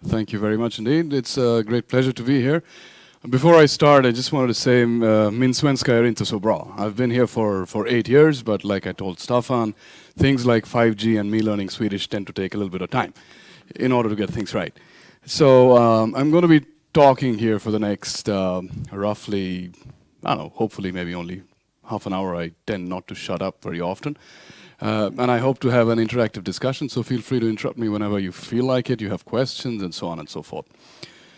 Thank you very much indeed. It's a great pleasure to be here. Before I start, I just wanted to say, min svenska är inte så bra. I've been here for 8 years, but like I told Staffan, things like 5G and me learning Swedish tend to take a little bit of time in order to get things right. So I'm going to be talking here for the next roughly, I don't know, hopefully maybe only half an hour. I tend not to shut up very often. And I hope to have an interactive discussion, so feel free to interrupt me whenever you feel like it, you have questions, and so on and so forth.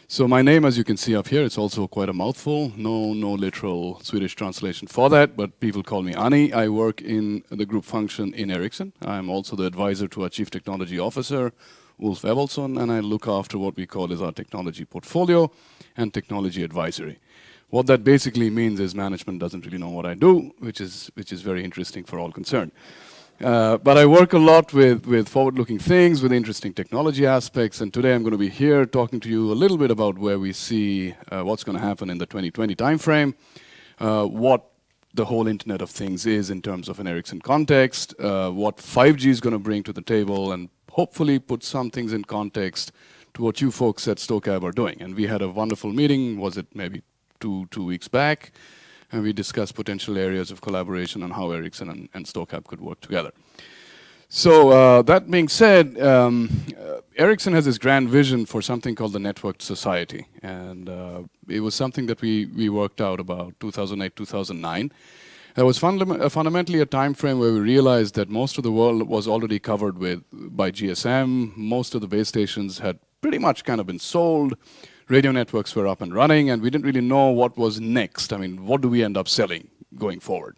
So my name, as you can see up here, it's also quite a mouthful. No literal Swedish translation for that, but people call me Ani. I work in the group function in Ericsson. I'm also the advisor to our Chief Technology Officer, Ulf Evaldsson, and I look after what we call is our technology portfolio and technology advisory. What that basically means is management doesn't really know what I do, which is very interesting for all concerned. But I work a lot with forward-looking things, with interesting technology aspects, and today I'm going to be here talking to you a little bit about where we see what's going to happen in the 2020 timeframe, what the whole Internet of Things is in terms of an Ericsson context, what 5G is going to bring to the table, and hopefully put some things in context to what you folks at Stockholm are doing. And we had a wonderful meeting, was it maybe two weeks back, and we discussed potential areas of collaboration on how Ericsson and Stockholm could work together. So that being said, Ericsson has this grand vision for something called the networked society, and it was something that we worked out about 2008, 2009. It was fundamentally a time frame where we realized that most of the world was already covered by GSM. Most of the base stations had pretty much kind of been sold. Radio networks were up and running, and we didn't really know what was next. I mean, what do we end up selling going forward?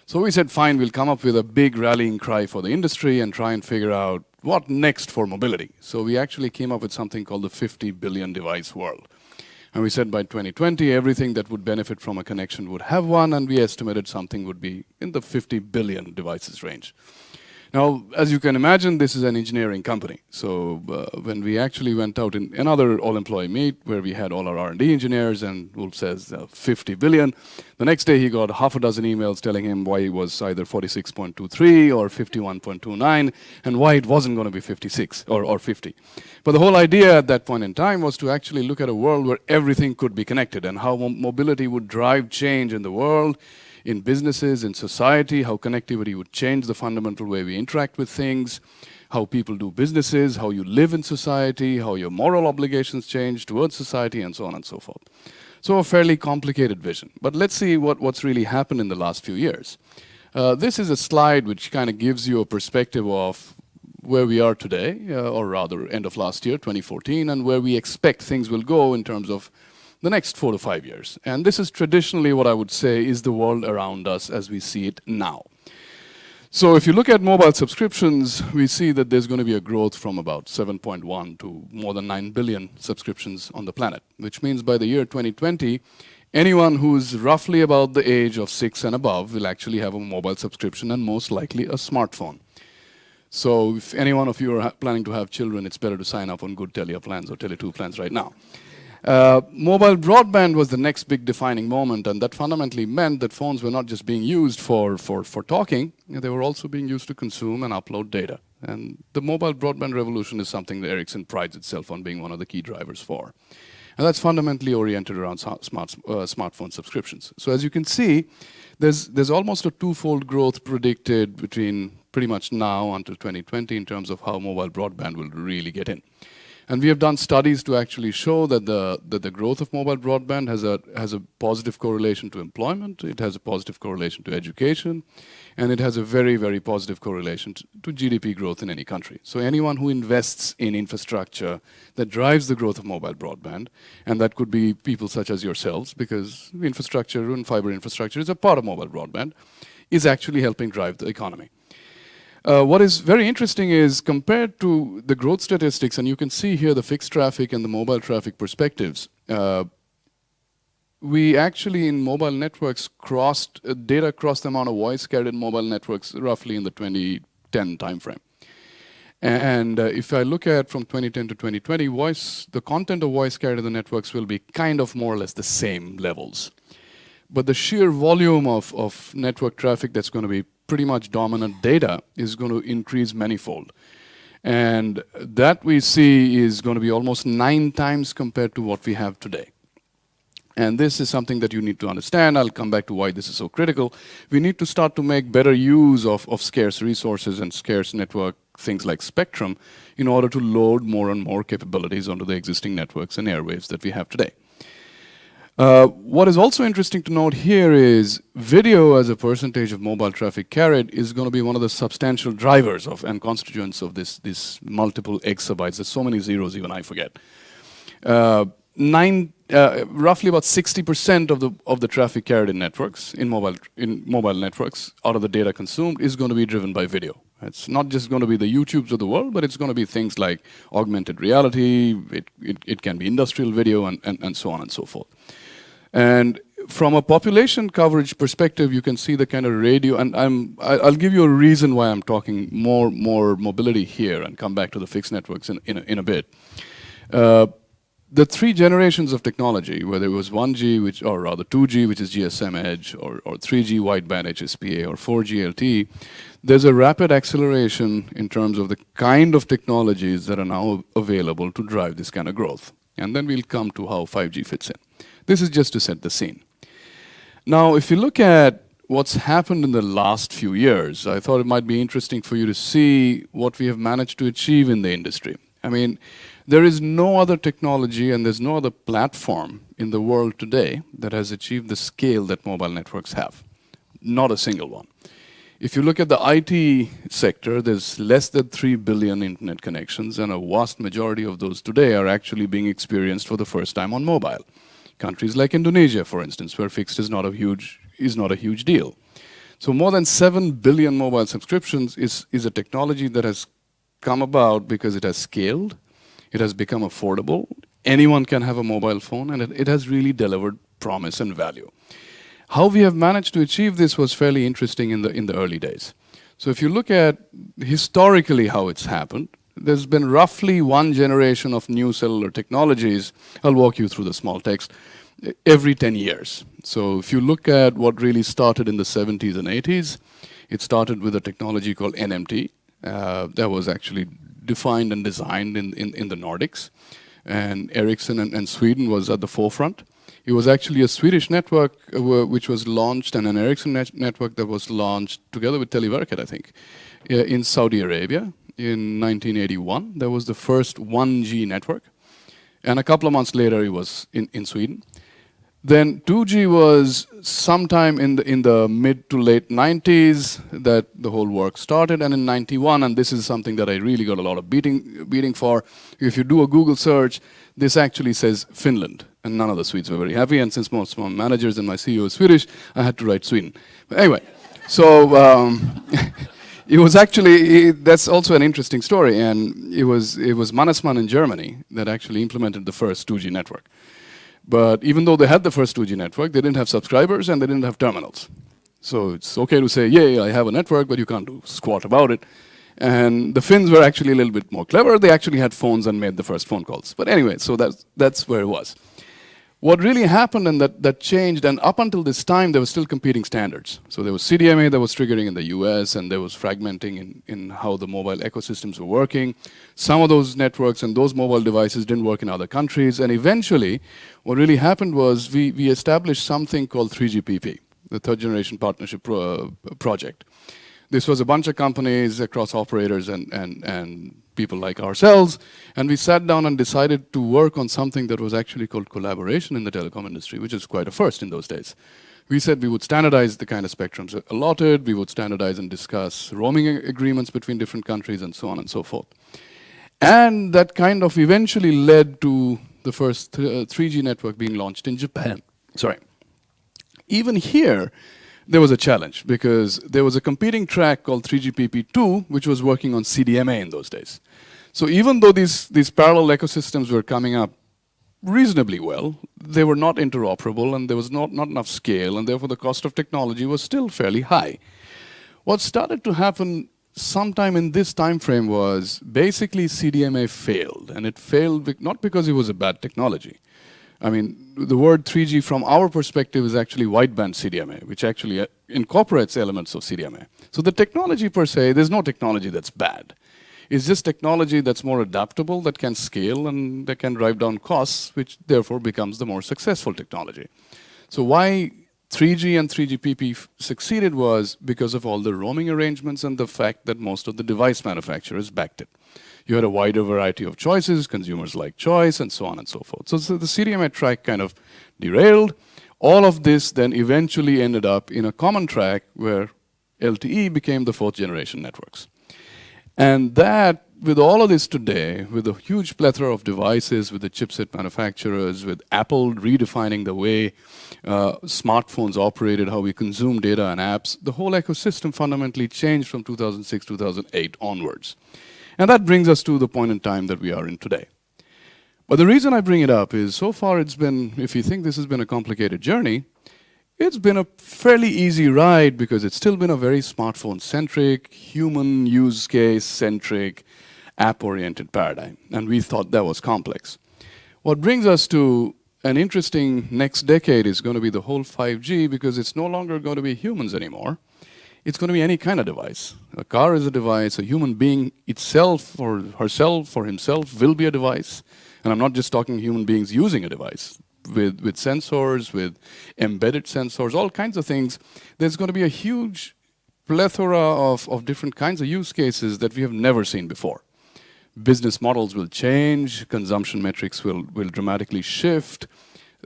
So we said, fine, we'll come up with a big rallying cry for the industry and try and figure out what next for mobility. So we actually came up with something called the 50 billion device world. And we said by 2020, everything that would benefit from a connection would have one, and we estimated something would be in the 50 billion devices range. Now, as you can imagine, this is an engineering company. So when we actually went out in another all-employee meet where we had all our R&D engineers, and Wolf says 50 billion, the next day he got half a dozen emails telling him why it was either 46.23 or 51.29, and why it wasn't going to be 56 or 50. But the whole idea at that point in time was to actually look at a world where everything could be connected and how mobility would drive change in the world, in businesses, in society, how connectivity would change the fundamental way we interact with things, how people do businesses, how you live in society, how your moral obligations change towards society, and so on and so forth. So a fairly complicated vision. But let's see what's really happened in the last few years. This is a slide which kind of gives you a perspective of where we are today, or rather end of last year, 2014, and where we expect things will go in terms of the next 4 to 5 years. And this is traditionally what I would say is the world around us as we see it now. So if you look at mobile subscriptions, we see that there's going to be a growth from about 7.1 to more than 9 billion subscriptions on the planet, which means by the year 2020, anyone who's roughly about the age of 6 and above will actually have a mobile subscription and most likely a smartphone. So if any one of you are planning to have children, it's better to sign up on good Telia plans or Tele2 plans right now. Mobile broadband was the next big defining moment, and that fundamentally meant that phones were not just being used for talking, they were also being used to consume and upload data. And the mobile broadband revolution is something that Ericsson prides itself on being one of the key drivers for. And that's fundamentally oriented around smartphone subscriptions. So as you can see, there's almost a twofold growth predicted between pretty much now until 2020 in terms of how mobile broadband will really get in. And we have done studies to actually show that the growth of mobile broadband has a positive correlation to employment, it has a positive correlation to education, and it has a very, very positive correlation to GDP growth in any country. So anyone who invests in infrastructure that drives the growth of mobile broadband, and that could be people such as yourselves, because infrastructure and fiber infrastructure is a part of mobile broadband, is actually helping drive the economy. What is very interesting is compared to the growth statistics, and you can see here the fixed traffic and the mobile traffic perspectives, we actually in mobile networks data crossed the amount of voice carried in mobile networks roughly in the 2010 timeframe. And if I look at from 2010 to 2020, the content of voice carried in the networks will be kind of more or less the same levels. But the sheer volume of network traffic that's going to be pretty much dominant data is going to increase manifold. And that we see is going to be almost 9 times compared to what we have today. And this is something that you need to understand. I'll come back to why this is so critical. We need to start to make better use of scarce resources and scarce network things like spectrum in order to load more and more capabilities onto the existing networks and airwaves that we have today. What is also interesting to note here is video as a percentage of mobile traffic carried is going to be one of the substantial drivers of and constituents of this multiple exabytes. There's so many zeros, even I forget. Roughly about 60% of the traffic carried in networks, in mobile networks, out of the data consumed is going to be driven by video. It's not just going to be the YouTubes of the world, but it's going to be things like augmented reality. It can be industrial video and so on and so forth. And from a population coverage perspective, you can see the kind of radio, and I'll give you a reason why I'm talking more mobility here and come back to the fixed networks in a bit. The 3 generations of technology, whether it was 1G, or rather 2G, which is GSM Edge, or 3G wideband HSPA, or 4G LTE, there's a rapid acceleration in terms of the kind of technologies that are now available to drive this kind of growth. And then we'll come to how 5G fits in. This is just to set the scene. Now, if you look at what's happened in the last few years, I thought it might be interesting for you to see what we have managed to achieve in the industry. I mean, there is no other technology and there's no other platform in the world today that has achieved the scale that mobile networks have. Not a single one. If you look at the IT sector, there's less than 3 billion internet connections, and a vast majority of those today are actually being experienced for the first time on mobile. Countries like Indonesia, for instance, where fixed is not a huge deal. So more than 7 billion mobile subscriptions is a technology that has come about because it has scaled, it has become affordable, anyone can have a mobile phone, and it has really delivered promise and value. How we have managed to achieve this was fairly interesting in the early days. So if you look at historically how it's happened, there's been roughly 1 generation of new cellular technologies. I'll walk you through the small text every 10 years. So if you look at what really started in the 70s and 80s, it started with a technology called NMT that was actually defined and designed in the Nordics. And Ericsson and Sweden was at the forefront. It was actually a Swedish network which was launched, and an Ericsson network that was launched together with Televerket, I think, in Saudi Arabia in 1981. That was the first 1G network. And a couple of months later, it was in Sweden. Then 2G was sometime in the mid to late 90s that the whole work started, and in 91, and this is something that I really got a lot of beating for. If you do a Google search, this actually says Finland, and none of the Swedes were very happy, and since most of my managers and my CEO is Swedish, I had to write Sweden. But anyway, so it was actually, that's also an interesting story, and it was Mannesmann in Germany that actually implemented the first 2G network. But even though they had the first 2G network, they didn't have subscribers and they didn't have terminals. So it's okay to say, yay, I have a network, but you can't do squat about it. And the Finns were actually a little bit more clever. They actually had phones and made the first phone calls. But anyway, so that's where it was. What really happened and that changed, and up until this time, there were still competing standards. So there was CDMA that was triggering in the US, and there was fragmenting in how the mobile ecosystems were working. Some of those networks and those mobile devices didn't work in other countries, and eventually, what really happened was we established something called 3GPP, the Third Generation Partnership Project. This was a bunch of companies across operators and people like ourselves, and we sat down and decided to work on something that was actually called collaboration in the telecom industry, which is quite a first in those days. We said we would standardize the kind of spectrums allotted, we would standardize and discuss roaming agreements between different countries, and so on and so forth. And that kind of eventually led to the first 3G network being launched in Japan. Sorry. Even here, there was a challenge because there was a competing track called 3GPP2, which was working on CDMA in those days. So even though these parallel ecosystems were coming up reasonably well, they were not interoperable, and there was not enough scale, and therefore the cost of technology was still fairly high. What started to happen sometime in this time frame was basically CDMA failed, and it failed not because it was a bad technology. I mean, the word 3G from our perspective is actually wideband CDMA, which actually incorporates elements of CDMA. So the technology per se, there's no technology that's bad. It's just technology that's more adaptable, that can scale, and that can drive down costs, which therefore becomes the more successful technology. So why 3G and 3GPP succeeded was because of all the roaming arrangements and the fact that most of the device manufacturers backed it. You had a wider variety of choices, consumers like choice, and so on and so forth. So the CDMA track kind of derailed. All of this then eventually ended up in a common track where LTE became the fourth generation networks. And that, with all of this today, with a huge plethora of devices, with the chipset manufacturers, with Apple redefining the way smartphones operated, how we consume data and apps, the whole ecosystem fundamentally changed from 2006, 2008 onwards. And that brings us to the point in time that we are in today. But the reason I bring it up is so far it's been, if you think this has been a complicated journey, it's been a fairly easy ride because it's still been a very smartphone-centric, human use case-centric, app-oriented paradigm. And we thought that was complex. What brings us to an interesting next decade is going to be the whole 5G because it's no longer going to be humans anymore. It's going to be any kind of device. A car is a device. A human being itself or herself or himself will be a device. And I'm not just talking human beings using a device. With sensors, with embedded sensors, all kinds of things, there's going to be a huge plethora of different kinds of use cases that we have never seen before. Business models will change, consumption metrics will dramatically shift.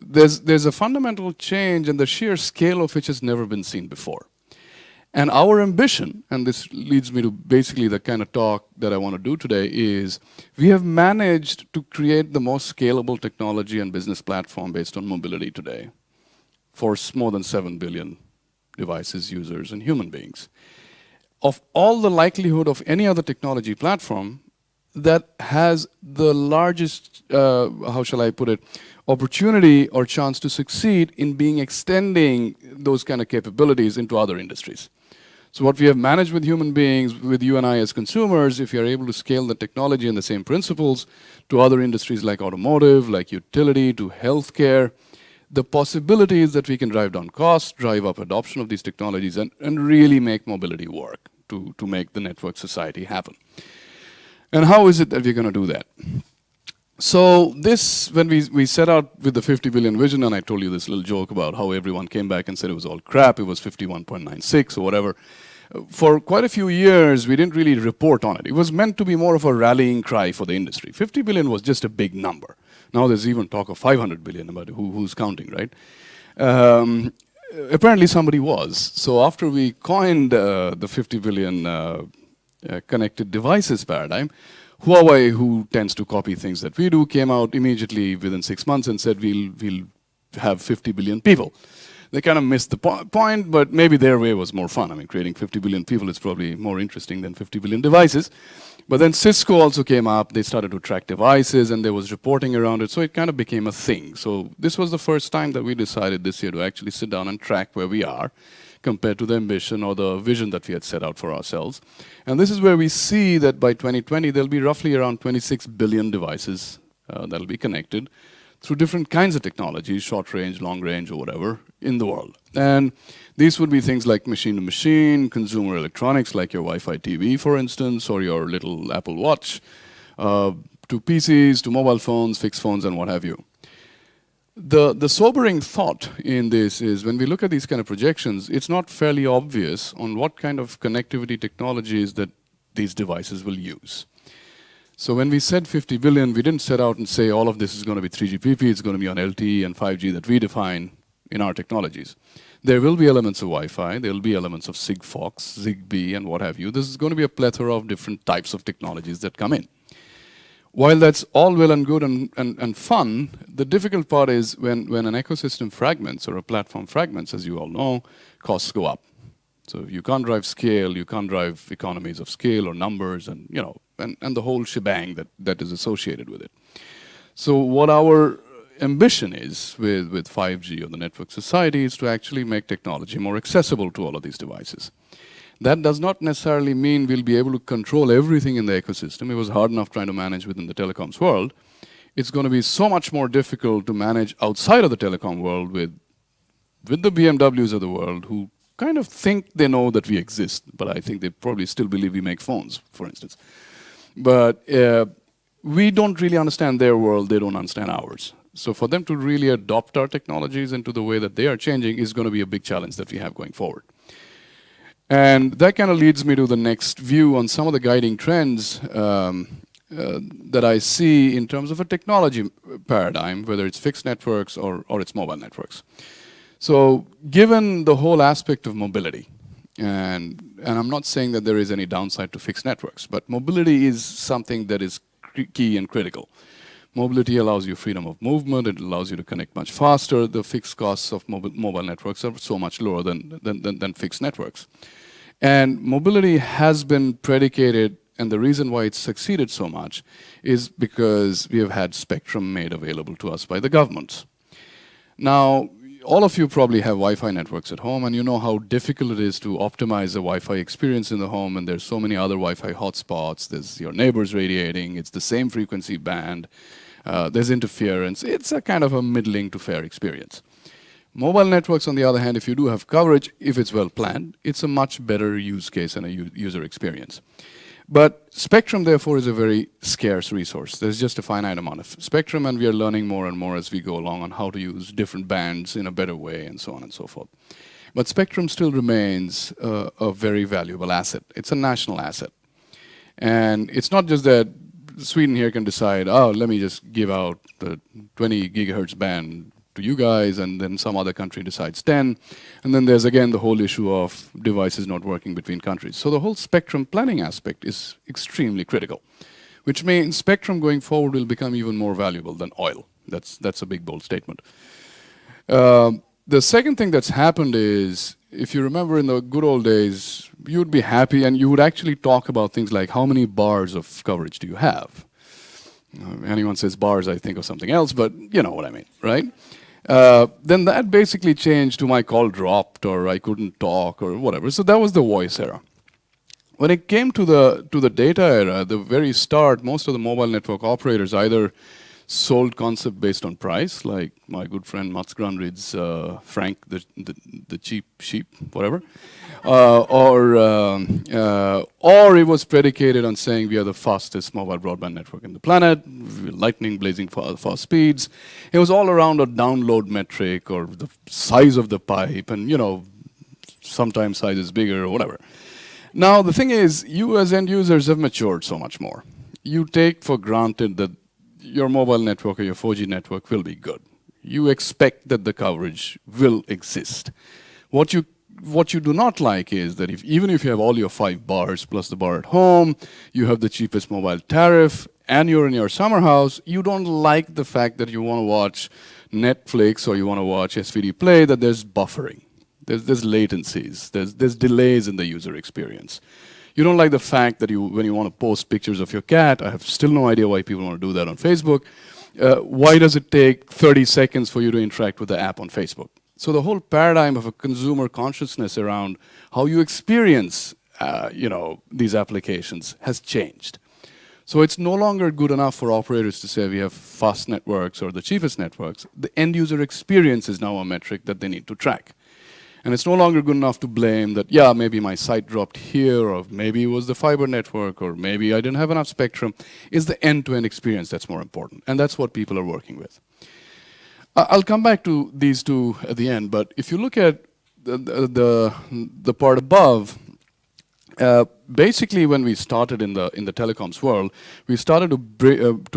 There's a fundamental change and the sheer scale of which has never been seen before. And our ambition, and this leads me to basically the kind of talk that I want to do today, is we have managed to create the most scalable technology and business platform based on mobility today for more than 7 billion devices, users, and human beings. Of all the likelihood of any other technology platform that has the largest, how shall I put it, opportunity or chance to succeed in being extending those kind of capabilities into other industries. So what we have managed with human beings, with you and I as consumers, if you're able to scale the technology and the same principles to other industries like automotive, like utility, to healthcare, the possibilities that we can drive down costs, drive up adoption of these technologies, and really make mobility work to make the network society happen. And how is it that we're going to do that? So this, when we set out with the 50 billion vision, and I told you this little joke about how everyone came back and said it was all crap, it was 51.96 or whatever. For quite a few years, we didn't really report on it. It was meant to be more of a rallying cry for the industry. 50 billion was just a big number. Now there's even talk of 500 billion, about who's counting, right? Apparently somebody was. So after we coined the 50 billion connected devices paradigm, Huawei, who tends to copy things that we do, came out immediately within 6 months and said we'll have 50 billion people. They kind of missed the point, but maybe their way was more fun. I mean, creating 50 billion people is probably more interesting than 50 billion devices. But then Cisco also came up. They started to track devices, and there was reporting around it. So it kind of became a thing. So this was the first time that we decided this year to actually sit down and track where we are compared to the ambition or the vision that we had set out for ourselves. And this is where we see that by 2020, there'll be roughly around 26 billion devices that'll be connected through different kinds of technologies, short range, long range, or whatever, in the world. And these would be things like machine-to-machine, consumer electronics, like your Wi-Fi TV, for instance, or your little Apple Watch, to PCs, to mobile phones, fixed phones, and what have you. The sobering thought in this is when we look at these kind of projections, it's not fairly obvious on what kind of connectivity technologies that these devices will use. So when we said 50 billion, we didn't set out and say all of this is going to be 3GPP, it's going to be on LTE and 5G that we define in our technologies. There will be elements of Wi-Fi, there will be elements of Sigfox, Zigbee, and what have you. This is going to be a plethora of different types of technologies that come in. While that's all well and good and fun, the difficult part is when an ecosystem fragments or a platform fragments, as you all know, costs go up. So you can't drive scale, you can't drive economies of scale or numbers and, you know, and the whole shebang that is associated with it. So what our ambition is with 5G or the network society is to actually make technology more accessible to all of these devices. That does not necessarily mean we'll be able to control everything in the ecosystem. It was hard enough trying to manage within the telecoms world. It's going to be so much more difficult to manage outside of the telecom world with the BMWs of the world who kind of think they know that we exist, but I think they probably still believe we make phones, for instance. But we don't really understand their world, they don't understand ours. So for them to really adopt our technologies into the way that they are changing is going to be a big challenge that we have going forward. And that kind of leads me to the next view on some of the guiding trends that I see in terms of a technology paradigm, whether it's fixed networks or it's mobile networks. So given the whole aspect of mobility, and I'm not saying that there is any downside to fixed networks, but mobility is something that is key and critical. Mobility allows you freedom of movement, it allows you to connect much faster. The fixed costs of mobile networks are so much lower than fixed networks. And mobility has been predicated, and the reason why it's succeeded so much is because we have had spectrum made available to us by the governments. Now, all of you probably have Wi-Fi networks at home, and you know how difficult it is to optimize the Wi-Fi experience in the home, and there's so many other Wi-Fi hotspots. There's your neighbors radiating, it's the same frequency band, there's interference. It's a kind of a middling to fair experience. Mobile networks, on the other hand, if you do have coverage, if it's well planned, it's a much better use case and a user experience. But spectrum, therefore, is a very scarce resource. There's just a finite amount of spectrum, and we are learning more and more as we go along on how to use different bands in a better way, and so on and so forth. But spectrum still remains a very valuable asset. It's a national asset. And it's not just that Sweden here can decide, oh, let me just give out the 20 gigahertz band to you guys, and then some other country decides 10. And then there's again the whole issue of devices not working between countries. So the whole spectrum planning aspect is extremely critical, which means spectrum going forward will become even more valuable than oil. That's a big, bold statement. The second thing that's happened is, if you remember in the good old days, you'd be happy and you would actually talk about things like how many bars of coverage do you have? Anyone says bars, I think of something else, but you know what I mean, right? Then that basically changed to my call dropped, or I couldn't talk, or whatever. So that was the voice era. When it came to the data era, the very start, most of the mobile network operators either sold concept based on price, like my good friend Mats Granrid's Frank, the cheap sheep, whatever, or it was predicated on saying we are the fastest mobile broadband network in the planet, lightning blazing fast speeds. It was all around a download metric or the size of the pipe, and you know, sometimes size is bigger or whatever. Now the thing is, you as end users have matured so much more. You take for granted that your mobile network or your 4G network will be good. You expect that the coverage will exist. What you do not like is that even if you have all your 5 bars plus the bar at home, you have the cheapest mobile tariff, and you're in your summer house, you don't like the fact that you want to watch Netflix or you want to watch SVD Play, that there's buffering, there's latencies, there's delays in the user experience. You don't like the fact that when you want to post pictures of your cat, I have still no idea why people want to do that on Facebook. Why does it take 30 seconds for you to interact with the app on Facebook? So the whole paradigm of a consumer consciousness around how you experience these applications has changed. So it's no longer good enough for operators to say we have fast networks or the cheapest networks. The end user experience is now a metric that they need to track. And it's no longer good enough to blame that, yeah, maybe my site dropped here, or maybe it was the fiber network, or maybe I didn't have enough spectrum. It's the end-to-end experience that's more important, and that's what people are working with. I'll come back to these two at the end, but if you look at the part above, basically when we started in the telecoms world, we started to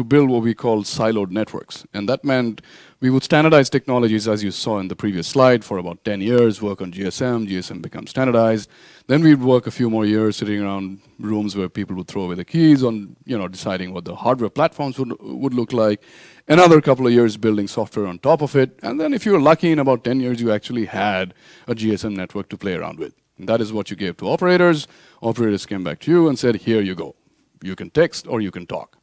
build what we call siloed networks, and that meant we would standardize technologies, as you saw in the previous slide, for about 10 years, work on GSM becomes standardized. Then we'd work a few more years sitting around rooms where people would throw away the keys on, deciding what the hardware platforms would look like. Another couple of years building software on top of it. And then if you were lucky, in about 10 years, you actually had a GSM network to play around with. And that is what you gave to operators. Operators came back to you and said, here you go. You can text or you can talk.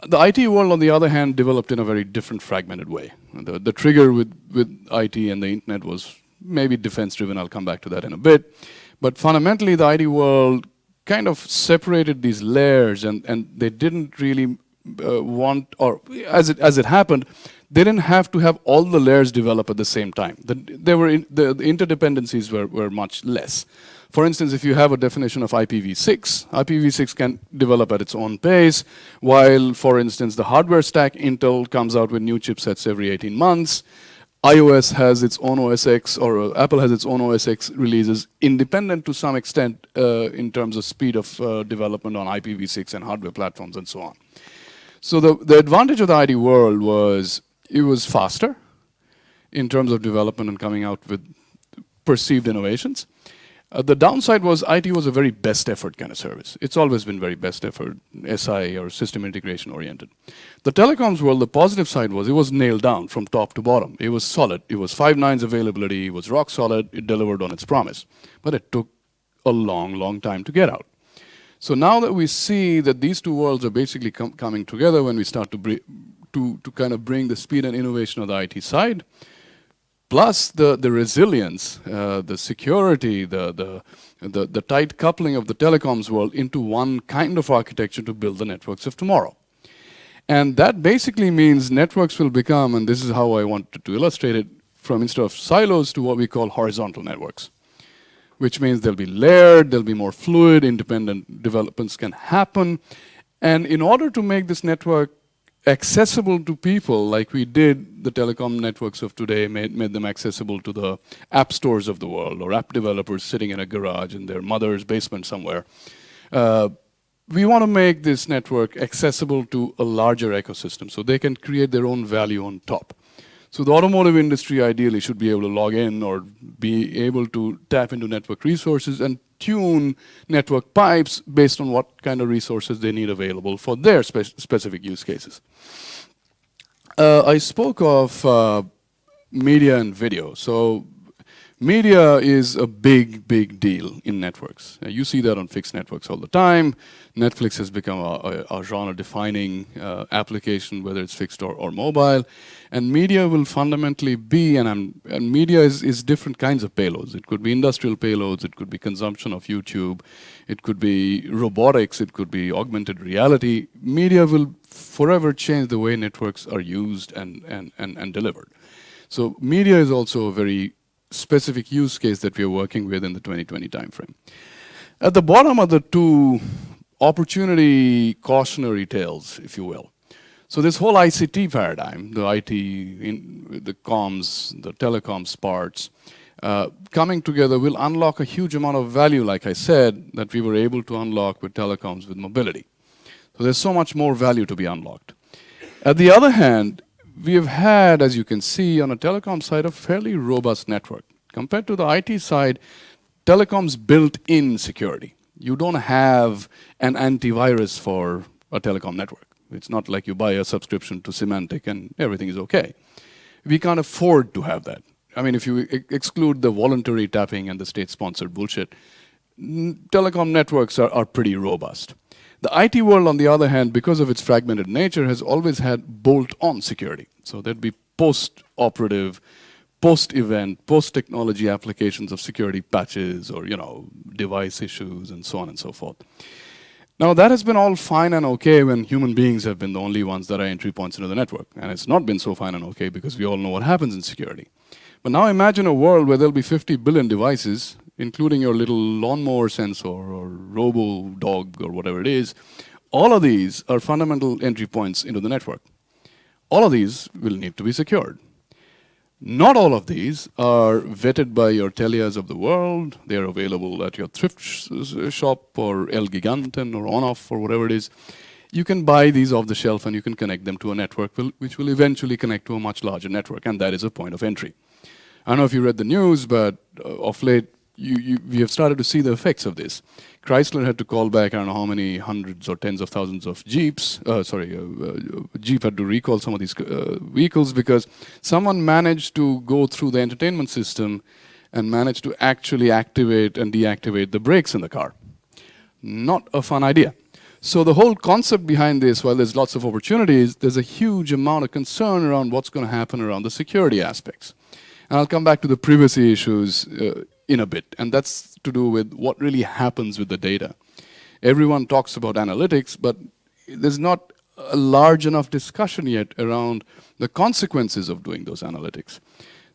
The IT world, on the other hand, developed in a very different, fragmented way. The trigger with IT and the internet was maybe defense-driven. I'll come back to that in a bit. But fundamentally, the IT world kind of separated these layers, and they didn't really want, or as it happened, they didn't have to have all the layers develop at the same time. The interdependencies were much less. For instance, if you have a definition of IPv6, IPv6 can develop at its own pace, while, for instance, the hardware stack, Intel comes out with new chipsets every 18 months. iOS has its own OS X, or Apple has its own OS X releases, independent to some extent in terms of speed of development on IPv6 and hardware platforms and so on. So the advantage of the IT world was it was faster in terms of development and coming out with perceived innovations. The downside was IT was a very best effort kind of service. It's always been very best effort, SI or system integration oriented. The telecoms world, the positive side was it was nailed down from top to bottom. It was solid. It was 5 nines availability. It was rock solid. It delivered on its promise. But it took a long, long time to get out. So now that we see that these two worlds are basically coming together when we start to kind of bring the speed and innovation of the IT side, plus the resilience, the security, the tight coupling of the telecoms world into one kind of architecture to build the networks of tomorrow. And that basically means networks will become, and this is how I wanted to illustrate it, from instead of silos to what we call horizontal networks, which means they'll be layered, they'll be more fluid, independent developments can happen. And in order to make this network accessible to people, like we did the telecom networks of today, made them accessible to the app stores of the world, or app developers sitting in a garage in their mother's basement somewhere. We want to make this network accessible to a larger ecosystem so they can create their own value on top. So the automotive industry ideally should be able to log in or be able to tap into network resources and tune network pipes based on what kind of resources they need available for their specific use cases. I spoke of media and video. So media is a big, big deal in networks. You see that on fixed networks all the time. Netflix has become a genre-defining application, whether it's fixed or mobile. And media will fundamentally be, and media is different kinds of payloads. It could be industrial payloads, it could be consumption of YouTube, it could be robotics, it could be augmented reality. Media will forever change the way networks are used and delivered. So media is also a very specific use case that we are working with in the 2020 timeframe. At the bottom are the two opportunity cautionary tales, if you will. So this whole ICT paradigm, the IT, the comms, the telecoms parts, coming together will unlock a huge amount of value, like I said, that we were able to unlock with telecoms with mobility. So there's so much more value to be unlocked. At the other hand, we have had, as you can see, on a telecom side, a fairly robust network. Compared to the IT side, telecoms built in security. You don't have an antivirus for a telecom network. It's not like you buy a subscription to Symantec and everything is okay. We can't afford to have that. I mean, if you exclude the voluntary tapping and the state-sponsored bullshit, telecom networks are pretty robust. The IT world, on the other hand, because of its fragmented nature, has always had bolt-on security. So there'd be post-operative, post-event, post-technology applications of security patches or, device issues and so on and so forth. Now, that has been all fine and okay when human beings have been the only ones that are entry points into the network. And it's not been so fine and okay because we all know what happens in security. But now imagine a world where there'll be 50 billion devices, including your little lawnmower sensor or robo-dog or whatever it is. All of these are fundamental entry points into the network. All of these will need to be secured. Not all of these are vetted by your Telias of the world. They are available at your thrift shop or El Giganten or On-Off or whatever it is. You can buy these off the shelf and you can connect them to a network which will eventually connect to a much larger network, and that is a point of entry. I don't know if you read the news, but of late, we have started to see the effects of this. Chrysler had to call back, I don't know how many hundreds or tens of thousands of Jeeps. Jeep had to recall some of these vehicles because someone managed to go through the entertainment system and managed to actually activate and deactivate the brakes in the car. Not a fun idea. So the whole concept behind this, while there's lots of opportunities, there's a huge amount of concern around what's going to happen around the security aspects. And I'll come back to the privacy issues in a bit, and that's to do with what really happens with the data. Everyone talks about analytics, but there's not a large enough discussion yet around the consequences of doing those analytics.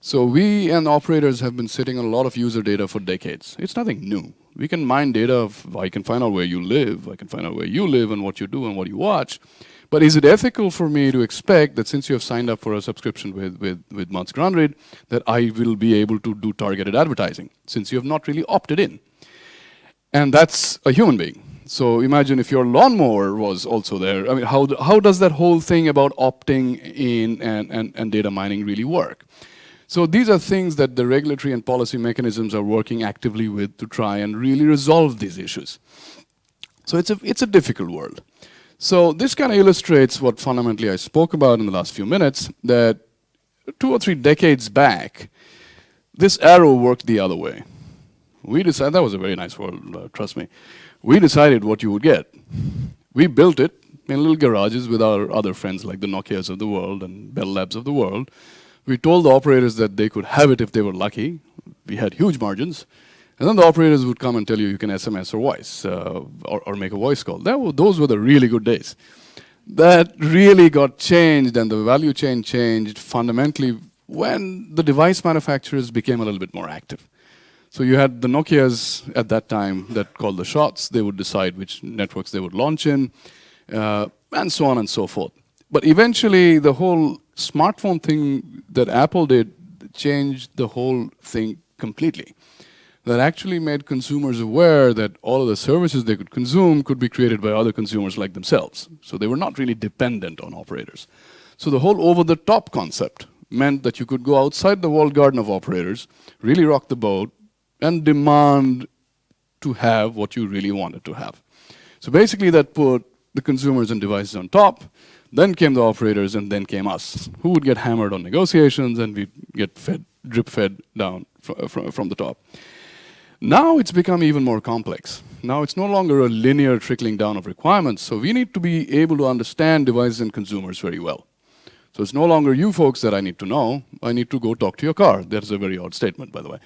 So we and operators have been sitting on a lot of user data for decades. It's nothing new. We can mine data. I can find out where you live. I can find out where you live and what you do and what you watch. But is it ethical for me to expect that since you have signed up for a subscription with Mats Granryd, that I will be able to do targeted advertising, since you have not really opted in? And that's a human being. So imagine if your lawnmower was also there. I mean, how does that whole thing about opting in and data mining really work? So these are things that the regulatory and policy mechanisms are working actively with to try and really resolve these issues. So it's a difficult world. So this kind of illustrates what fundamentally I spoke about in the last few minutes, that 2 or 3 decades back, this arrow worked the other way. We decided, that was a very nice world, trust me. We decided what you would get. We built it in little garages with our other friends like the Nokias of the world and Bell Labs of the world. We told the operators that they could have it if they were lucky. We had huge margins. And then the operators would come and tell you can SMS or voice, or make a voice call. Those were the really good days. That really got changed, and the value chain changed fundamentally when the device manufacturers became a little bit more active. So you had the Nokias at that time that called the shots. They would decide which networks they would launch in, and so on and so forth. But eventually, the whole smartphone thing that Apple did changed the whole thing completely. That actually made consumers aware that all of the services they could consume could be created by other consumers like themselves. So they were not really dependent on operators. So the whole over-the-top concept meant that you could go outside the walled garden of operators, really rock the boat, and demand to have what you really wanted to have. So basically that put the consumers and devices on top, then came the operators, and then came us, who would get hammered on negotiations, and we'd get drip-fed down from the top. Now it's become even more complex. Now it's no longer a linear trickling down of requirements, so we need to be able to understand devices and consumers very well. So it's no longer you folks that I need to know. I need to go talk to your car. That's a very odd statement, by the way.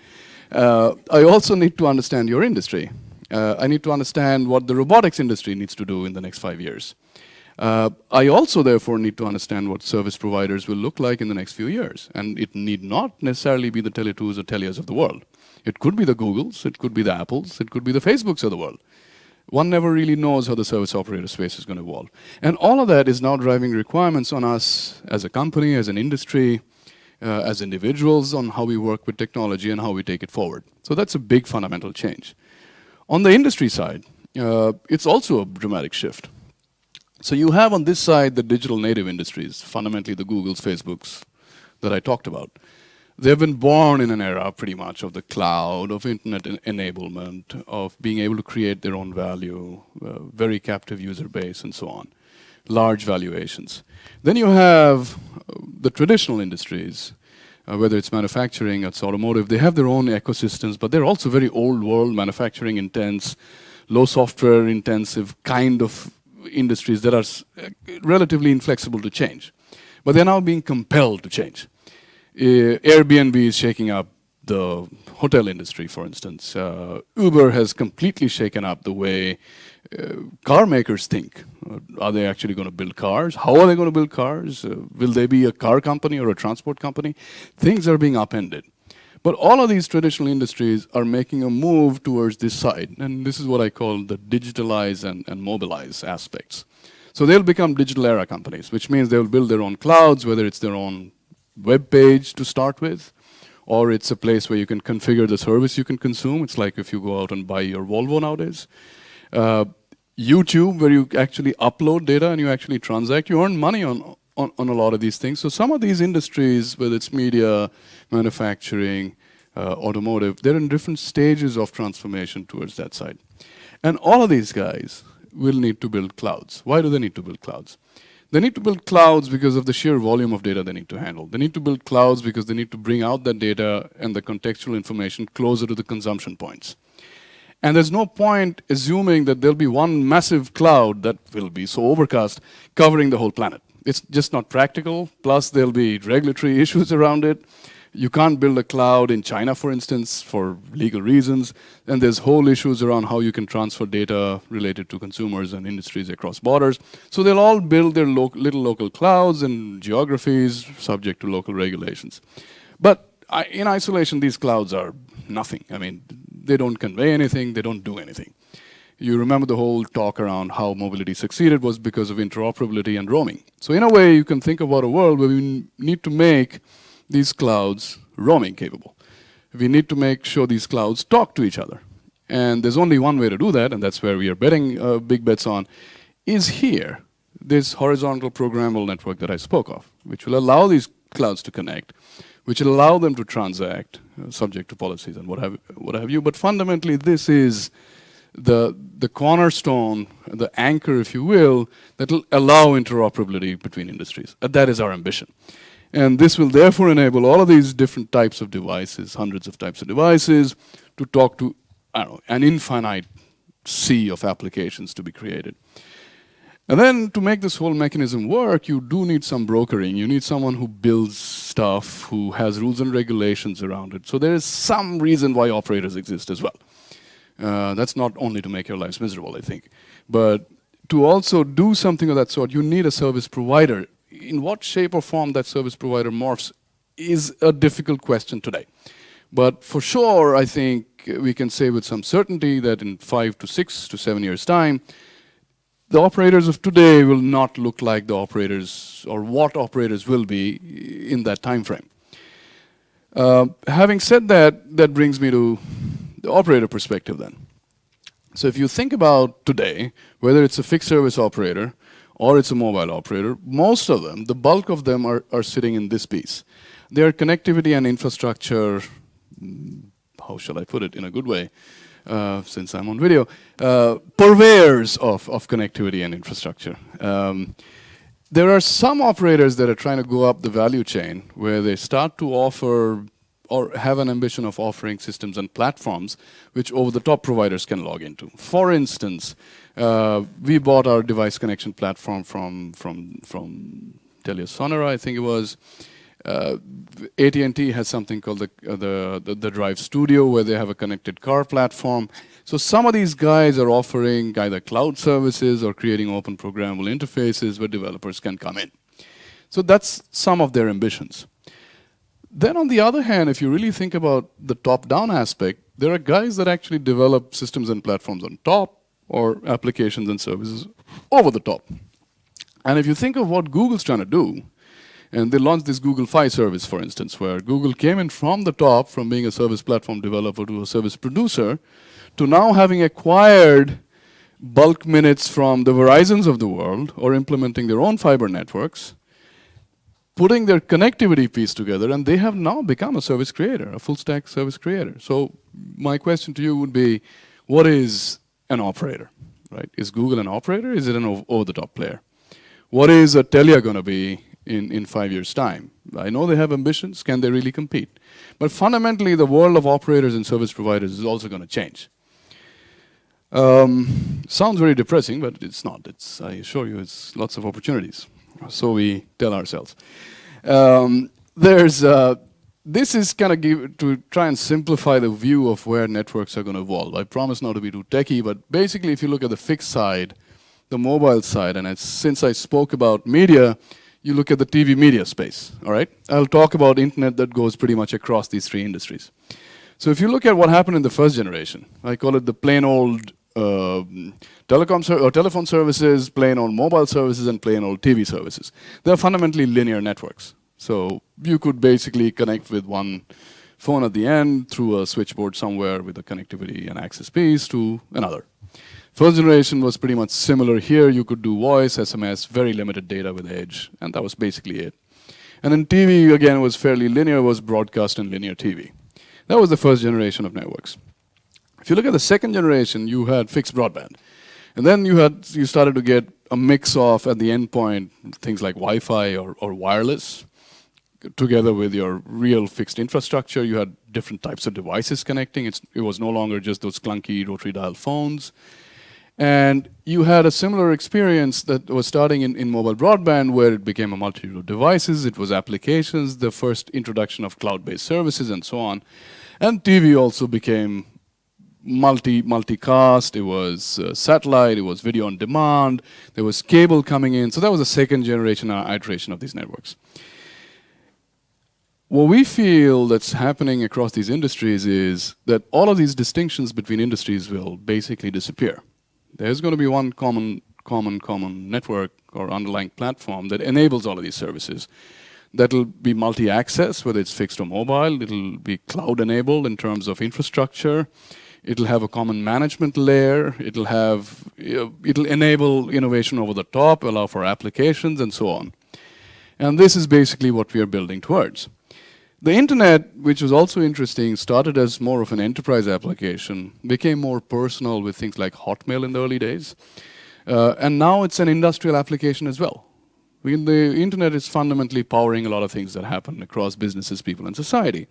I also need to understand your industry. I need to understand what the robotics industry needs to do in the next 5 years. I also, therefore, need to understand what service providers will look like in the next few years. And it need not necessarily be the Tele2s or Telias of the world. It could be the Googles, it could be the Apples, it could be the Facebooks of the world. One never really knows how the service operator space is going to evolve. And all of that is now driving requirements on us as a company, as an industry, as individuals, on how we work with technology and how we take it forward. So that's a big fundamental change. On the industry side, it's also a dramatic shift. So you have on this side the digital native industries, fundamentally the Googles, Facebooks that I talked about. They've been born in an era pretty much of the cloud, of internet enablement, of being able to create their own value, very captive user base and so on, large valuations. Then you have the traditional industries, whether it's manufacturing, it's automotive, they have their own ecosystems, but they're also very old world, manufacturing intense, low software intensive kind of industries that are relatively inflexible to change. But they're now being compelled to change. Airbnb is shaking up the hotel industry, for instance. Uber has completely shaken up the way car makers think. Are they actually going to build cars? How are they going to build cars? Will they be a car company or a transport company? Things are being upended. But all of these traditional industries are making a move towards this side. And this is what I call the digitalize and mobilize aspects. So they'll become digital era companies, which means they'll build their own clouds, whether it's their own web page to start with, or it's a place where you can configure the service you can consume. It's like if you go out and buy your Volvo nowadays. YouTube, where you actually upload data and you actually transact, you earn money on a lot of these things. So some of these industries, whether it's media, manufacturing, automotive, they're in different stages of transformation towards that side. And all of these guys will need to build clouds. Why do they need to build clouds? They need to build clouds because of the sheer volume of data they need to handle. They need to build clouds because they need to bring out that data and the contextual information closer to the consumption points. And there's no point assuming that there'll be one massive cloud that will be so overcast covering the whole planet. It's just not practical. Plus, there'll be regulatory issues around it. You can't build a cloud in China, for instance, for legal reasons. And there's whole issues around how you can transfer data related to consumers and industries across borders. So they'll all build their little local clouds and geographies subject to local regulations. But in isolation, these clouds are nothing. I mean, They don't convey anything, they don't do anything. You remember the whole talk around how mobility succeeded was because of interoperability and roaming. So in a way, you can think about a world where we need to make these clouds roaming capable. We need to make sure these clouds talk to each other. And there's only one way to do that, and that's where we are betting big bets on, is here, this horizontal programmable network that I spoke of, which will allow these clouds to connect, which will allow them to transact, subject to policies and what have you. But fundamentally, this is the cornerstone, the anchor, if you will, that will allow interoperability between industries. That is our ambition. And this will therefore enable all of these different types of devices, hundreds of types of devices, to talk to, I don't know, an infinite sea of applications to be created. And then to make this whole mechanism work, you do need some brokering. You need someone who builds stuff, who has rules and regulations around it. So there is some reason why operators exist as well. That's not only to make your lives miserable, I think. But to also do something of that sort, you need a service provider. In what shape or form that service provider morphs is a difficult question today. But for sure, I think we can say with some certainty that in 5 to 6 to 7 years' time, the operators of today will not look like the operators or what operators will be in that time frame. Having said that, that brings me to the operator perspective then. So if you think about today, whether it's a fixed service operator or it's a mobile operator, most of them, the bulk of them are sitting in this piece. They are connectivity and infrastructure, how shall I put it in a good way, since I'm on video, purveyors of connectivity and infrastructure. There are some operators that are trying to go up the value chain where they start to offer or have an ambition of offering systems and platforms which over-the-top providers can log into. For instance, we bought our device connection platform from TeliaSonera, I think it was. AT&T has something called the Drive Studio, where they have a connected car platform. So some of these guys are offering either cloud services or creating open programmable interfaces where developers can come in. So that's some of their ambitions. Then on the other hand, if you really think about the top-down aspect, there are guys that actually develop systems and platforms on top or applications and services over the top. And if you think of what Google's trying to do, and they launched this Google Fi service, for instance, where Google came in from the top, from being a service platform developer to a service producer, to now having acquired bulk minutes from the Verizons of the world, or implementing their own fiber networks, putting their connectivity piece together, and they have now become a service creator, a full-stack service creator. So my question to you would be, what is an operator, right? Is Google an operator? Is it an over-the-top player? What is a Telia going to be in 5 years' time? I know they have ambitions. Can they really compete? But fundamentally, the world of operators and service providers is also going to change. Sounds very depressing, but it's not. I assure you, it's lots of opportunities. So we tell ourselves. This is kind of to try and simplify the view of where networks are going to evolve. I promise not to be too techy, but basically, if you look at the fixed side, the mobile side, and since I spoke about media, you look at the TV media space, all right? I'll talk about internet that goes pretty much across these three industries. So if you look at what happened in the first generation, I call it the plain old telephone services, plain old mobile services, and plain old TV services. They're fundamentally linear networks. So you could basically connect with one phone at the end through a switchboard somewhere with a connectivity and access piece to another. First generation was pretty much similar here. You could do voice, SMS, very limited data with edge, and that was basically it. And then TV, again, was fairly linear, was broadcast and linear TV. That was the first generation of networks. If you look at the second generation, you had fixed broadband. And then you started to get a mix of, at the endpoint, things like Wi-Fi or wireless, together with your real fixed infrastructure. You had different types of devices connecting. It was no longer just those clunky rotary dial phones. And you had a similar experience that was starting in mobile broadband, where it became a multitude of devices, it was applications, the first introduction of cloud-based services, and so on. And TV also became multicast, it was satellite, it was video on demand, there was cable coming in. So that was the second generation iteration of these networks. What we feel that's happening across these industries is that all of these distinctions between industries will basically disappear. There's going to be one common network or underlying platform that enables all of these services. That'll be multi-access, whether it's fixed or mobile. It'll be cloud-enabled in terms of infrastructure. It'll have a common management layer. It'll enable innovation over the top, allow for applications, and so on. And this is basically what we are building towards. The internet, which was also interesting, started as more of an enterprise application, became more personal with things like Hotmail in the early days. And now it's an industrial application as well. The internet is fundamentally powering a lot of things that happen across businesses, people, and society.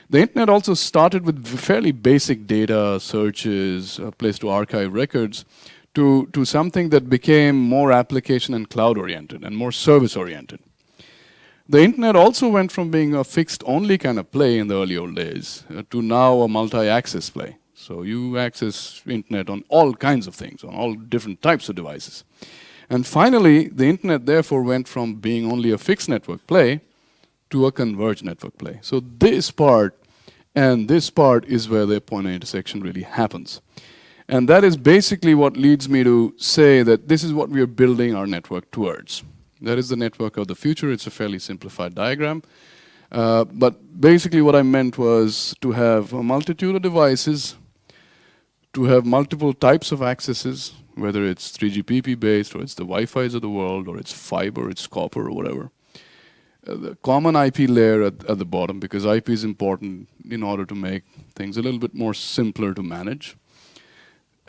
The internet also started with fairly basic data, searches, a place to archive records, to something that became more application and cloud-oriented and more service-oriented. The internet also went from being a fixed-only kind of play in the early old days to now a multi-access play. So you access internet on all kinds of things, on all different types of devices. And finally, the internet therefore went from being only a fixed network play to a converged network play. So this part and this part is where the point of intersection really happens. And that is basically what leads me to say that this is what we are building our network towards. That is the network of the future. It's a fairly simplified diagram. But basically what I meant was to have a multitude of devices, to have multiple types of accesses, whether it's 3GPP based, or it's the Wi-Fi's of the world, or it's fiber, it's copper, or whatever. The common IP layer at the bottom, because IP is important in order to make things a little bit more simpler to manage.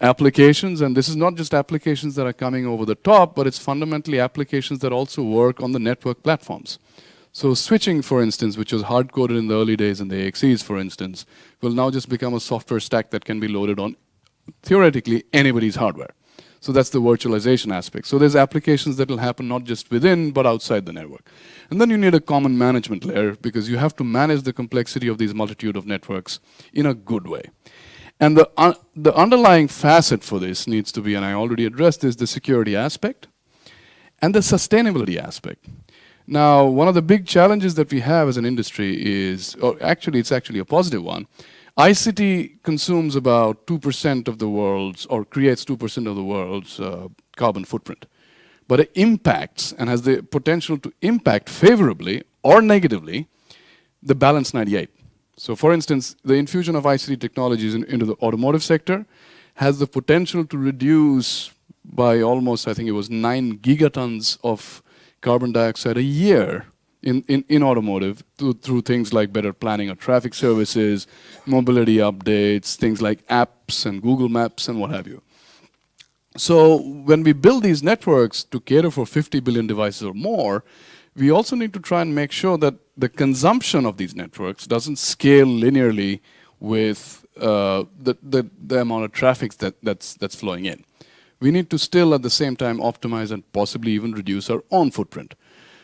Applications, and this is not just applications that are coming over the top, but it's fundamentally applications that also work on the network platforms. So switching, for instance, which was hard-coded in the early days in the AXEs, for instance, will now just become a software stack that can be loaded on, theoretically, anybody's hardware. So that's the virtualization aspect. So there's applications that will happen not just within, but outside the network. And then you need a common management layer, because you have to manage the complexity of these multitude of networks in a good way. And the underlying facet for this needs to be, and I already addressed this, the security aspect and the sustainability aspect. Now, one of the big challenges that we have as an industry is, or actually it's actually a positive one, ICT consumes about 2% of the world's, or creates 2% of the world's carbon footprint. But it impacts and has the potential to impact favorably or negatively the balance 98. So for instance, the infusion of ICT technologies into the automotive sector has the potential to reduce by almost, I think it was 9 gigatons of carbon dioxide a year in automotive through things like better planning of traffic services, mobility updates, things like apps and Google Maps and what have you. So when we build these networks to cater for 50 billion devices or more, we also need to try and make sure that the consumption of these networks doesn't scale linearly with the amount of traffic that's flowing in. We need to still at the same time optimize and possibly even reduce our own footprint.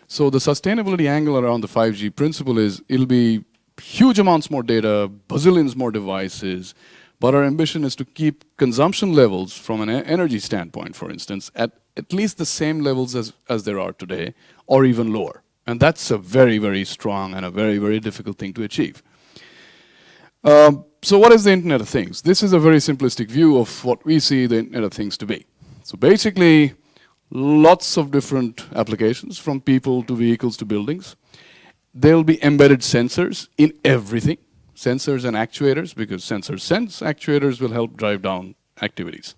So the sustainability angle around the 5G principle is it'll be huge amounts more data, bazillions more devices, but our ambition is to keep consumption levels from an energy standpoint, for instance, at least the same levels as there are today, or even lower. And that's a very, very strong and a very, very difficult thing to achieve. So what is the Internet of Things? This is a very simplistic view of what we see the Internet of Things to be. So basically, lots of different applications, from people to vehicles to buildings. There'll be embedded sensors in everything, sensors and actuators, because sensors sense, actuators will help drive down activities.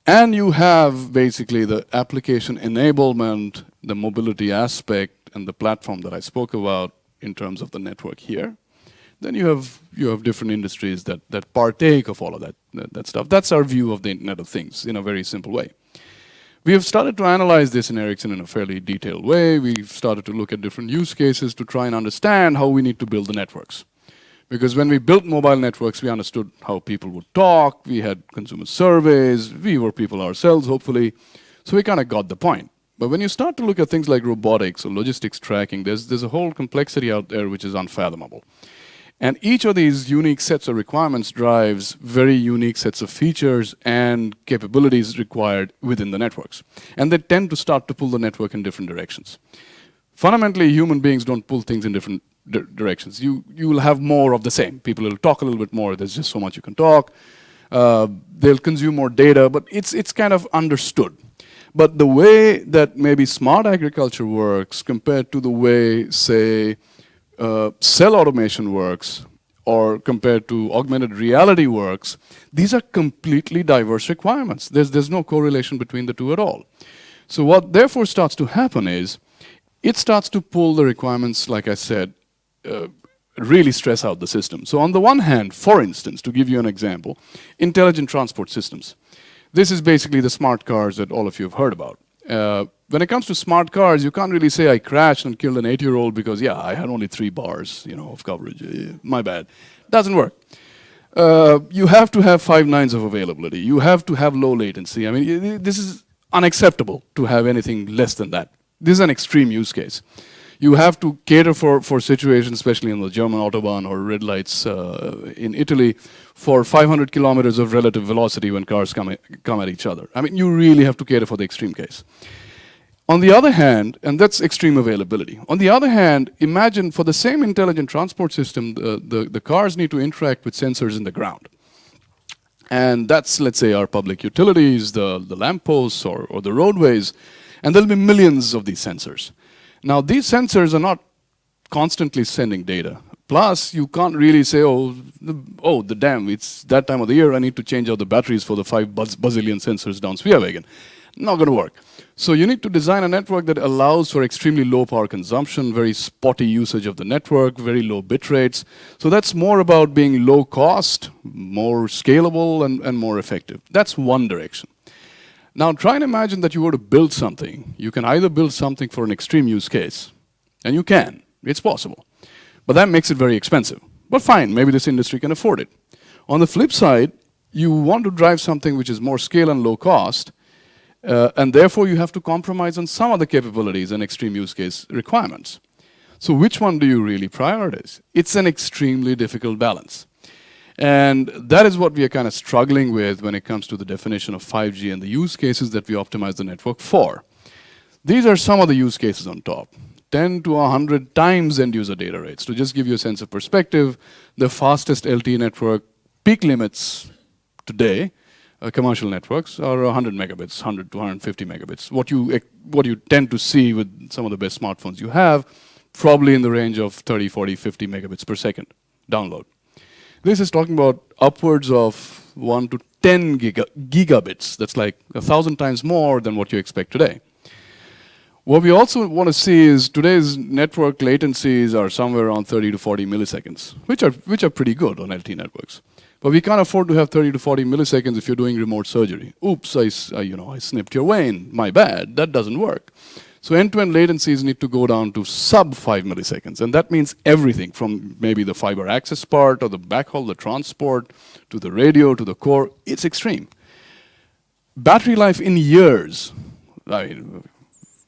And you have basically the application enablement, the mobility aspect, and the platform that I spoke about in terms of the network here. Then you have different industries that partake of all of that stuff. That's our view of the Internet of Things in a very simple way. We have started to analyze this in Ericsson in a fairly detailed way. We've started to look at different use cases to try and understand how we need to build the networks. Because when we built mobile networks, we understood how people would talk, we had consumer surveys, we were people ourselves, hopefully. So we kind of got the point. But when you start to look at things like robotics or logistics tracking, there's a whole complexity out there which is unfathomable. And each of these unique sets of requirements drives very unique sets of features and capabilities required within the networks. And they tend to start to pull the network in different directions. Fundamentally, human beings don't pull things in different directions. You will have more of the same. People will talk a little bit more. There's just so much you can talk. They'll consume more data, but it's kind of understood. But the way that maybe smart agriculture works compared to the way, say, cell automation works, or compared to augmented reality works, these are completely diverse requirements. There's no correlation between the two at all. So what therefore starts to happen is, it starts to pull the requirements, like I said, really stress out the system. So on the one hand, for instance, to give you an example, intelligent transport systems. This is basically the smart cars that all of you have heard about. When it comes to smart cars, you can't really say I crashed and killed an 8-year-old because, yeah, I had only 3 bars, of coverage. My bad. Doesn't work. You have to have 5 nines of availability. You have to have low latency. I mean, this is unacceptable to have anything less than that. This is an extreme use case. You have to cater for situations, especially in the German Autobahn or red lights in Italy, for 500 kilometers of relative velocity when cars come at each other. I mean, you really have to cater for the extreme case. On the other hand, and that's extreme availability. On the other hand, imagine for the same intelligent transport system, the cars need to interact with sensors in the ground. And that's, let's say, our public utilities, the lampposts or the roadways, and there'll be millions of these sensors. Now, these sensors are not constantly sending data. Plus, you can't really say, the damn, it's that time of the year, I need to change out the batteries for the 5 bazillion sensors down Sveavägen. Not going to work. So you need to design a network that allows for extremely low power consumption, very spotty usage of the network, very low bit rates. So that's more about being low cost, more scalable, and more effective. That's one direction. Now try and imagine that you were to build something. You can either build something for an extreme use case, and you can. It's possible. But that makes it very expensive. But fine, maybe this industry can afford it. On the flip side, you want to drive something which is more scale and low cost, and therefore you have to compromise on some of the capabilities and extreme use case requirements. So which one do you really prioritize? It's an extremely difficult balance. And that is what we are kind of struggling with when it comes to the definition of 5G and the use cases that we optimize the network for. These are some of the use cases on top. 10 to 100 times end user data rates. To just give you a sense of perspective, the fastest LTE network peak limits today, commercial networks, are 100 megabits, 100 to 150 megabits. What you tend to see with some of the best smartphones you have, probably in the range of 30, 40, 50 megabits per second download. This is talking about upwards of 1 to 10 gigabits. That's like 1,000 times more than what you expect today. What we also want to see is today's network latencies are somewhere around 30 to 40 milliseconds, which are pretty good on LTE networks. But we can't afford to have 30 to 40 milliseconds if you're doing remote surgery. Oops, I snipped your vein. My bad. That doesn't work. So end-to-end latencies need to go down to sub 5 milliseconds. And that means everything from maybe the fiber access part or the backhaul, the transport, to the radio, to the core. It's extreme. Battery life in years. I mean,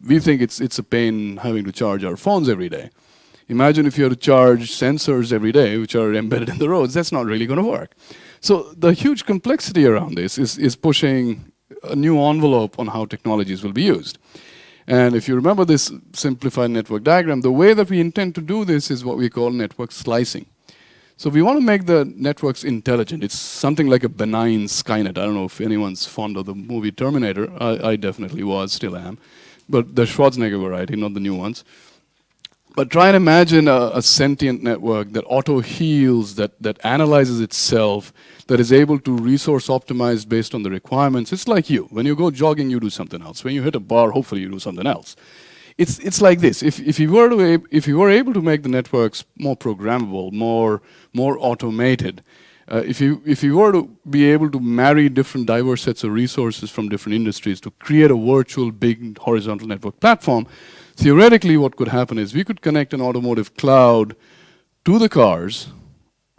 we think it's a pain having to charge our phones every day. Imagine if you had to charge sensors every day, which are embedded in the roads. That's not really going to work. So the huge complexity around this is pushing a new envelope on how technologies will be used. And if you remember this simplified network diagram, the way that we intend to do this is what we call network slicing. So we want to make the networks intelligent. It's something like a benign Skynet. I don't know if anyone's fond of the movie Terminator. I definitely was, still am. But the Schwarzenegger variety, not the new ones. But try and imagine a sentient network that auto-heals, that analyzes itself, that is able to resource optimize based on the requirements. It's like you. When you go jogging, you do something else. When you hit a bar, hopefully you do something else. It's like this. If you were able to make the networks more programmable, more automated, if you were to be able to marry different diverse sets of resources from different industries to create a virtual big horizontal network platform, theoretically what could happen is we could connect an automotive cloud to the cars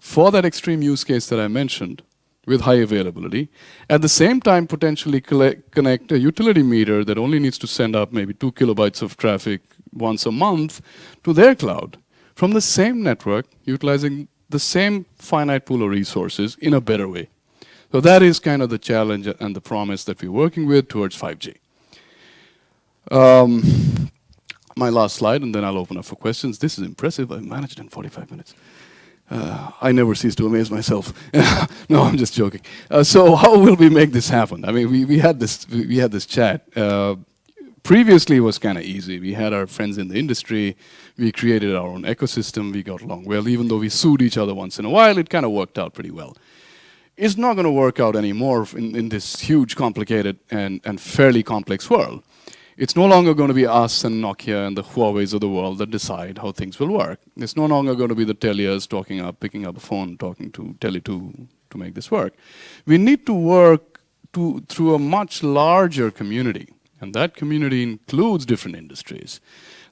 for that extreme use case that I mentioned with high availability. At the same time, potentially connect a utility meter that only needs to send up maybe 2 kilobytes of traffic once a month to their cloud from the same network, utilizing the same finite pool of resources in a better way. So that is kind of the challenge and the promise that we're working with towards 5G. my last slide, and then I'll open up for questions. This is impressive. I managed in 45 minutes. I never cease to amaze myself. No, I'm just joking. So how will we make this happen? I mean, we had this chat. Previously, it was kind of easy. We had our friends in the industry. We created our own ecosystem. We got along well. Even though we sued each other once in a while, it kind of worked out pretty well. It's not going to work out anymore in this huge, complicated, and fairly complex world. It's no longer going to be us and Nokia and the Huaweis of the world that decide how things will work. It's no longer going to be the Telias picking up a phone, talking to Tele2 to make this work. We need to work through a much larger community, and that community includes different industries.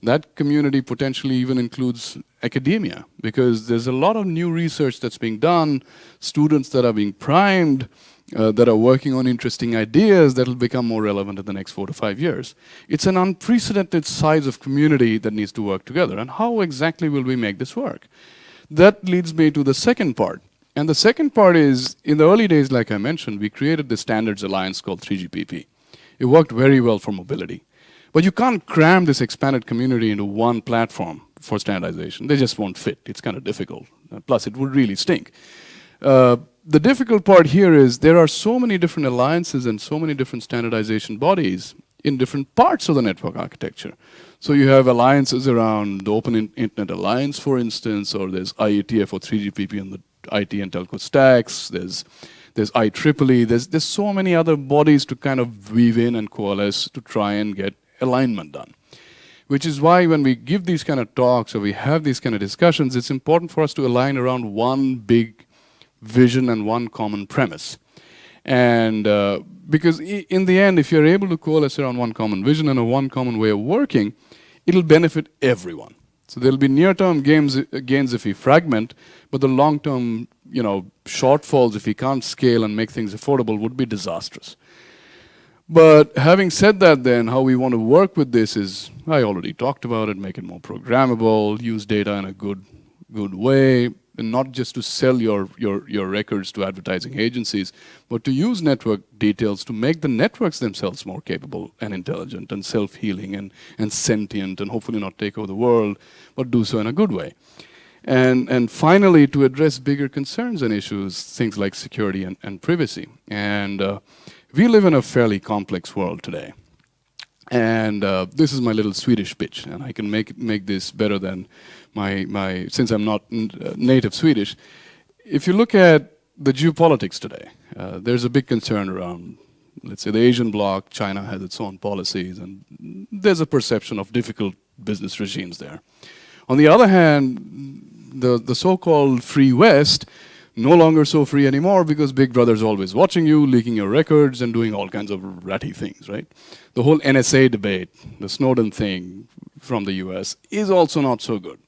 That community potentially even includes academia, because there's a lot of new research that's being done, students that are being primed, that are working on interesting ideas that will become more relevant in the next 4 to 5 years. It's an unprecedented size of community that needs to work together. And how exactly will we make this work? That leads me to the second part. And the second part is, in the early days, like I mentioned, we created the standards alliance called 3GPP. It worked very well for mobility. But you can't cram this expanded community into one platform for standardization. They just won't fit. It's kind of difficult. Plus, it would really stink. The difficult part here is there are so many different alliances and so many different standardization bodies in different parts of the network architecture. So you have alliances around the Open Internet Alliance, for instance, or there's IETF or 3GPP on the IT and telco stacks. There's IEEE. There's so many other bodies to kind of weave in and coalesce to try and get alignment done. Which is why when we give these kind of talks or we have these kind of discussions, it's important for us to align around one big vision and one common premise. And because in the end, if you're able to coalesce around one common vision and one common way of working, it'll benefit everyone. So there'll be near-term gains if we fragment, but the long-term, shortfalls if we can't scale and make things affordable would be disastrous. But having said that, then how we want to work with this is, I already talked about it, make it more programmable, use data in a good way, and not just to sell your records to advertising agencies, but to use network details to make the networks themselves more capable and intelligent and self-healing and sentient and hopefully not take over the world, but do so in a good way. And finally, to address bigger concerns and issues, things like security and privacy. And we live in a fairly complex world today. And this is my little Swedish pitch, and I can make this better than since I'm not native Swedish. If you look at the geopolitics today, there's a big concern around, let's say, the Asian bloc. China has its own policies, and there's a perception of difficult business regimes there. On the other hand, the so-called free West, no longer so free anymore because Big Brother's always watching you, leaking your records, and doing all kinds of ratty things, right? The whole NSA debate, the Snowden thing from the US, is also not so good.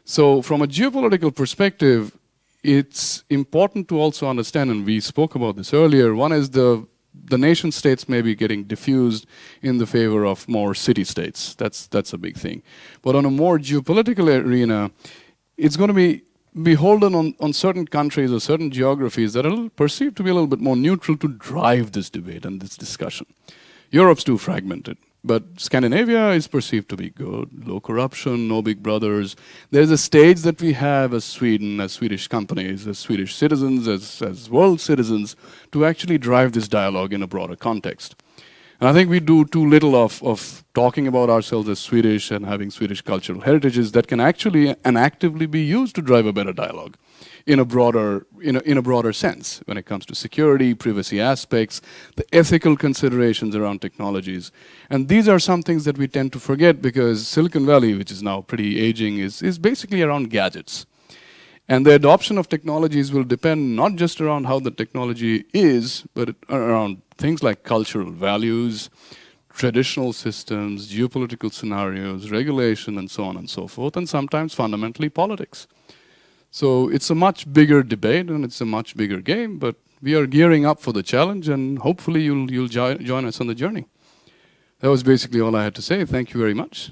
So from a geopolitical perspective, it's important to also understand, and we spoke about this earlier, one is the nation states may be getting diffused in the favor of more city-states. That's a big thing. But on a more geopolitical arena, it's going to be beholden on certain countries or certain geographies that are perceived to be a little bit more neutral to drive this debate and this discussion. Europe's too fragmented, but Scandinavia is perceived to be good. Low corruption, no big brothers. There's a stage that we have as Sweden, as Swedish companies, as Swedish citizens, as world citizens, to actually drive this dialogue in a broader context. And I think we do too little of talking about ourselves as Swedish and having Swedish cultural heritages that can actually and actively be used to drive a better dialogue in a broader sense when it comes to security, privacy aspects, the ethical considerations around technologies. And these are some things that we tend to forget because Silicon Valley, which is now pretty aging, is basically around gadgets. And the adoption of technologies will depend not just around how the technology is, but around things like cultural values, traditional systems, geopolitical scenarios, regulation, and so on and so forth, and sometimes fundamentally politics. So it's a much bigger debate and it's a much bigger game, but we are gearing up for the challenge and hopefully you'll join us on the journey. That was basically all I had to say. Thank you very much.